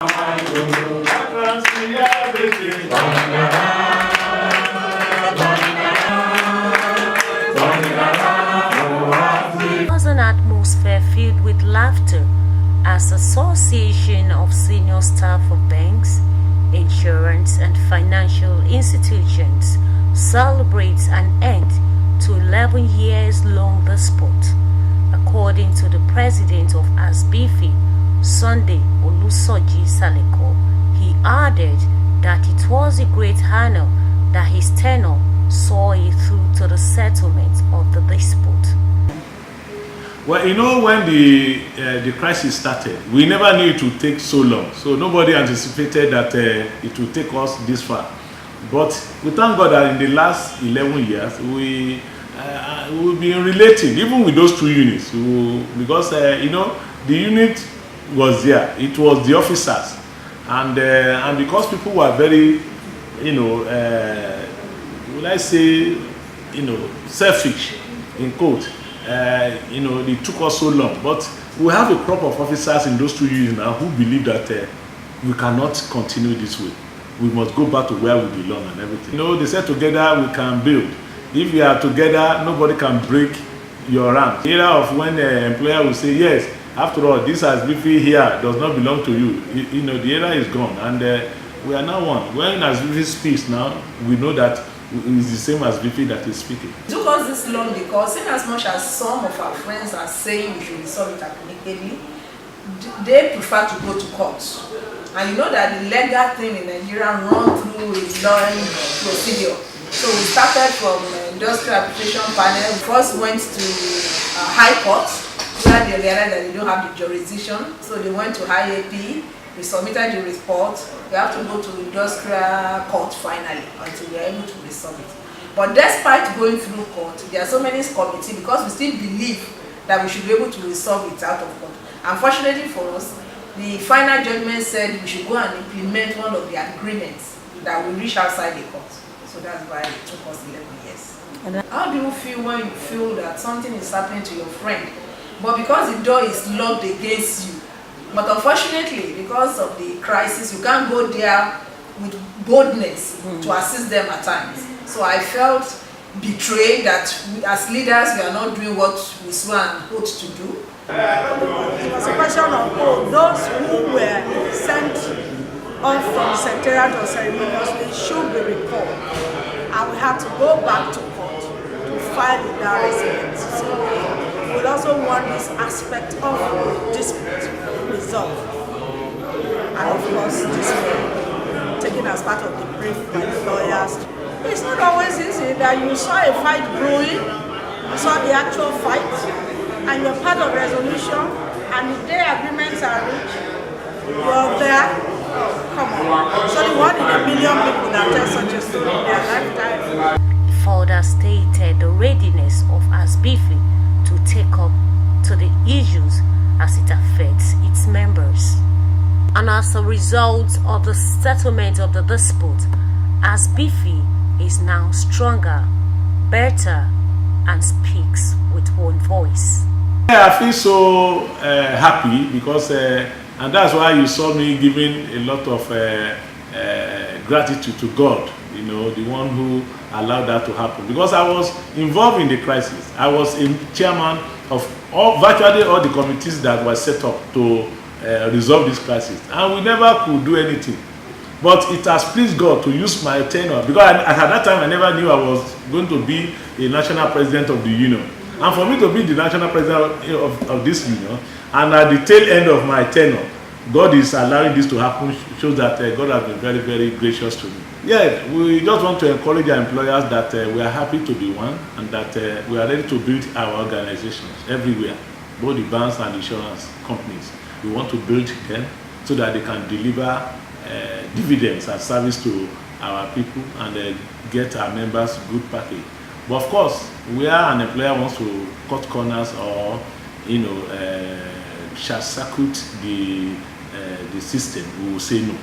Was an atmosphere filled with laughter as Association of Senior Staff of Banks, Insurance and Financial Institutions celebrates an end to 11 years long dispute. According to the president of Assbifi, Sunday Olusoji Saleko, he added that it was a great honor that his tenure saw it through to the settlement of the dispute. Well, you know, when the crisis started, we never knew it would take so long. So nobody anticipated that it would take us this far. But we thank God that in the last 11 years, we've been relating, even with those two units, because, you know, the unit was there. It was the officers. And because people were very, you know, will I say, you know, selfish, in quote, you know, it took us so long. But we have a crop of officers in those two units now who believe that we cannot continue this way. We must go back to where we belong and everything. You know, they said together we can build. If we are together, nobody can break your rank. The era of when the employer will say, yes, after all, this Assbifi here does not belong to you. You know, the era is gone, and we are now one. When Assbifi speaks now, we know that it's the same Assbifi that is speaking. It took us this long because, in as much as some of our friends are saying we should resolve it amicably, they prefer to go to court. And you know that the legal thing in Nigeria runs through a long procedure. So we started from Industrial Arbitration Panel. We first went to High Court, where they realized that they don't have the jurisdiction. So they went to IAP, we submitted the report. We have to go to Industrial Court finally until we are able to resolve it. But despite going through court, there are so many committees because we still believe that we should be able to resolve it out of court. Unfortunately for us, the final judgment said we should go and implement one of the agreements that we reach outside the court. So that's why it took us 11 years. And how do you feel when you feel that something is happening to your friend, but because the door is locked against you? But unfortunately, because of the crisis, you can't go there with boldness to assist them at times. So I felt betrayed that we, as leaders, we are not doing what we swore and hoped to do. It was a question of those who were sent off from the secretariat or ceremoniously should be recalled. And we had to go back to court to file the down residence. So we would also want this aspect of dispute resolved. And of course, this was taken as part of the brief by the lawyers. It's not always easy that you saw a fight brewing, you saw the actual fight, and you're part of resolution, and the day agreements are reached, you're there. Come on. So the 1 in a million people that tell such a story in their lifetime. He further stated the readiness of Assbifi to take up to the issues as it affects its members. And as a result of the settlement of the dispute, Assbifi is now stronger, better, and speaks with one voice. I feel so happy because, and that's why you saw me giving a lot of gratitude to God, you know, the one who allowed that to happen. Because I was involved in the crisis. I was a chairman of virtually all the committees that were set up to resolve this crisis. And we never could do anything. But it has pleased God to use my tenure. Because at that time, I never knew I was going to be a national president of the union. And for me to be the national president of this union, and at the tail end of my tenure, God is allowing this to happen, shows that God has been very, very gracious to me. Yeah, we just want to encourage our employers that we are happy to be one, and that we are ready to build our organizations everywhere, both the banks and insurance companies. We want to build them so that they can deliver dividends as service to our people and get our members good package. But of course, where an employer wants to cut corners or, you know, short circuit the system, we will say no.